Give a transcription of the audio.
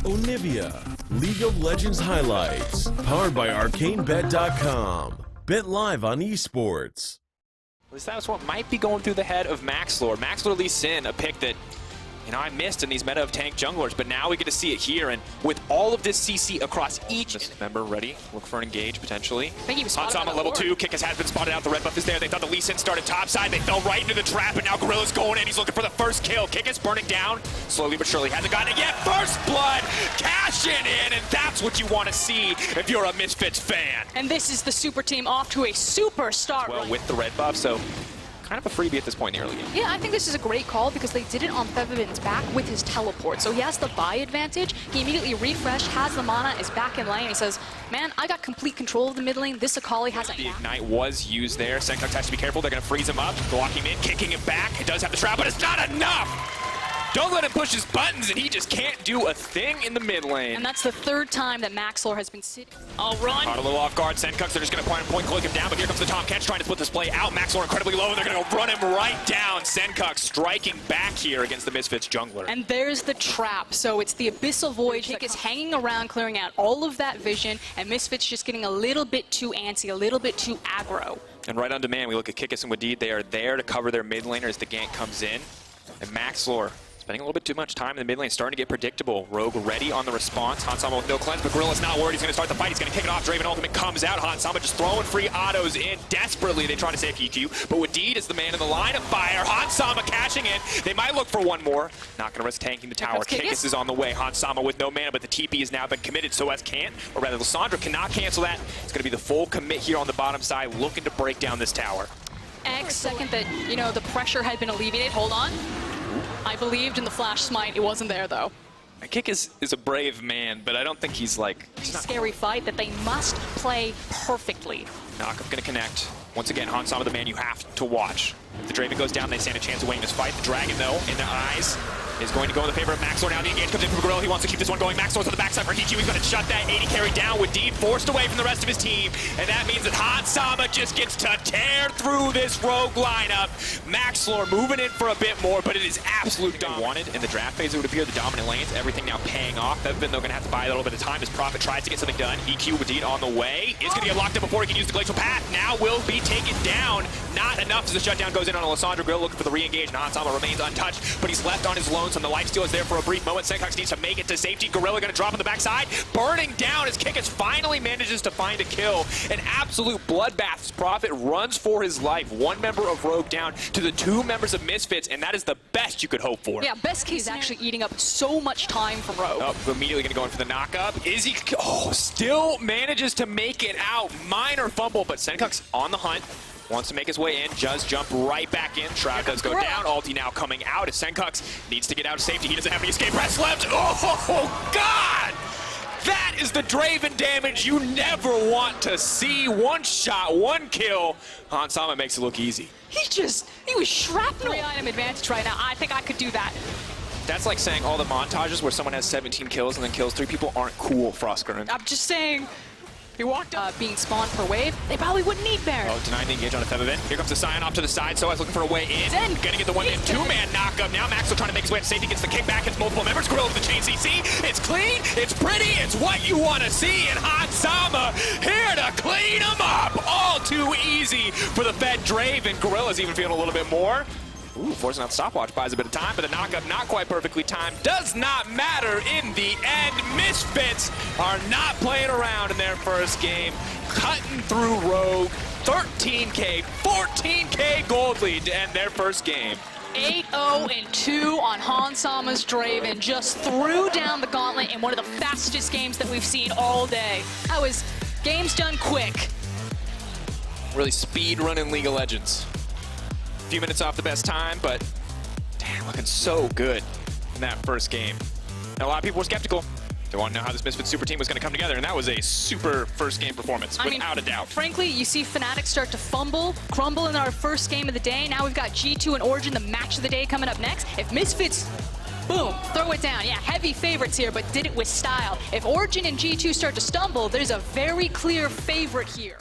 Onivia, League of Legends highlights, powered by ArcaneBet.com. Bet live on esports. At least that's what might be going through the head of Maxlor. Maxlor Lee Sin, a pick that, I missed in these meta of tank junglers, but now we get to see it here, and with all of this CC across each member ready, look for an engage potentially. I think he was spotted on level 2, Kikis has been spotted out, the red buff is there. They thought the Lee Sin started topside, they fell right into the trap, and now Gorilla's going in, he's looking for the first kill. Kikis burning down, slowly but surely, hasn't gotten it yet. First blood, cashing in, and that's what you want to see if you're a Misfits fan. And this is the super team off to a super start. Well, with the red buff, so kind of a freebie at this point in the early game. Yeah, I think this is a great call because they did it on Featherman's back with his teleport. So he has the buy advantage. He immediately refreshed, has the mana, is back in lane. He says, man, I got complete control of the mid lane. This Akali has a The Ignite was used there. Senkux has to be careful. They're going to freeze him up, blocking him in, kicking him back. It does have the trap, but it's not enough! Don't let him push his buttons, and he just can't do a thing in the mid lane. And that's the third time that Maxlor has been sitting. I'll run. Caught a little off guard. Senkux, they're just going to point click him down, but here comes the Tom Catch trying to split this play out. Maxlor incredibly low, and they're going to run him right down. Senkux striking back here against the Misfits jungler. And there's the trap. So it's the Abyssal Void. Kick is hanging around, clearing out all of that vision, and Misfits just getting a little bit too antsy, a little bit too aggro. And right on demand, we look at Kikis and Wadid. They are there to cover their mid laner as the gank comes in. And Maxlor spending a little bit too much time in the mid lane, starting to get predictable. Rogue ready on the response. Hansama with no cleanse, but Gorilla's not worried. He's going to start the fight. He's going to kick it off. Draven ultimate comes out. Hansama just throwing free autos in desperately. They try to save EQ, but Wadid is the man in the line of fire. Hansama cashing in. They might look for one more. Not going to risk tanking the tower. Kikis is on the way. Hansama with no mana, but the TP has now been committed. So as can't, or rather Lissandra cannot cancel that. It's going to be the full commit here on the bottom side, looking to break down this tower. Second that, the pressure had been alleviated. Hold on. I believed in the flash smite. It wasn't there, though. Kikis is a brave man, but I don't think he's like... It's a scary fight that they must play perfectly. Knockup's going to connect. Once again, Hansama the man you have to watch. If the Draven goes down, they stand a chance of winning this fight. The Dragon, though, in the eyes, is going to go in the favor of Maxlor. Now the engage comes in from Gorilla. He wants to keep this one going. Maxlor's on the backside for EQ. He's going to shut that 80 carry down with Deed forced away from the rest of his team. And that means that Hansama just gets to tear through this Rogue lineup. Maxlor moving in for a bit more, but it is absolute wanted. In the draft phase, it would appear the dominant lanes, everything now paying off. They're going to have to buy a little bit of time as Prophet tries to get something done. EQ with Deed on the way. Is going to get locked up before he can use the Glacial Path. Now will be taken down. Not enough as the shutdown goes in on Lissandra. Grill looking for the re-engage, and Hansama remains untouched, but he's left on his lonesome. The lifesteal is there for a brief moment. Senkux needs to make it to safety. Gorilla going to drop on the backside, burning down as Kikis finally manages to find a kill. An absolute bloodbath. Prophet runs for his life. One member of Rogue down to the two members of Misfits, and that is the best you could hope for. Yeah, best case is actually eating up so much time from Rogue. Oh, immediately going to go in for the knockup. Is he? Oh, still manages to make it out. Minor fumble, but Senkux on the hunt. Wants to make his way in, does jump right back in. Shroud does go down. Ulti now coming out as Senkux needs to get out of safety. He doesn't have any escape rest left. Oh, God! That is the Draven damage you never want to see. One shot, one kill. Hansama makes it look easy. He was shrapnel. 3-item advantage right now. I think I could do that. That's like saying all the montages where someone has 17 kills and then kills 3 people aren't cool, Frostgren. I'm just saying. He walked up. Being spawned per wave, they probably wouldn't need Baron. Oh, denying the engage on a Featherman. Here comes the Scion off to the side, so I was looking for a way in. Gonna get the one in, two-man knockup. Now Maxwell trying to make his way to safety, gets the kickback, hits multiple members. Gorilla with the chain CC. It's clean, it's pretty, it's what you want to see. And Hansama here to clean him up. All too easy for the Fed Draven. Gorilla's even feeling a little bit more. Ooh, forcing out the stopwatch, buys a bit of time, but the knockup not quite perfectly timed. Does not matter in the end. Misfits are not playing around in their first game. Cutting through Rogue. 13K, 14K gold lead to end their first game. 8-0-2 on Hansama's Draven. Just threw down the gauntlet in one of the fastest games that we've seen all day. That was games done quick. Really speed running League of Legends. Few minutes off the best time, but damn, looking so good in that first game. And a lot of people were skeptical. They want to know how this Misfits super team was going to come together, and that was a super first game performance, without a doubt. Frankly, you see Fnatic start to crumble in our first game of the day. Now we've got G2 and Origin, the match of the day, coming up next. If Misfits, boom, throw it down. Yeah, heavy favorites here, but did it with style. If Origin and G2 start to stumble, there's a very clear favorite here.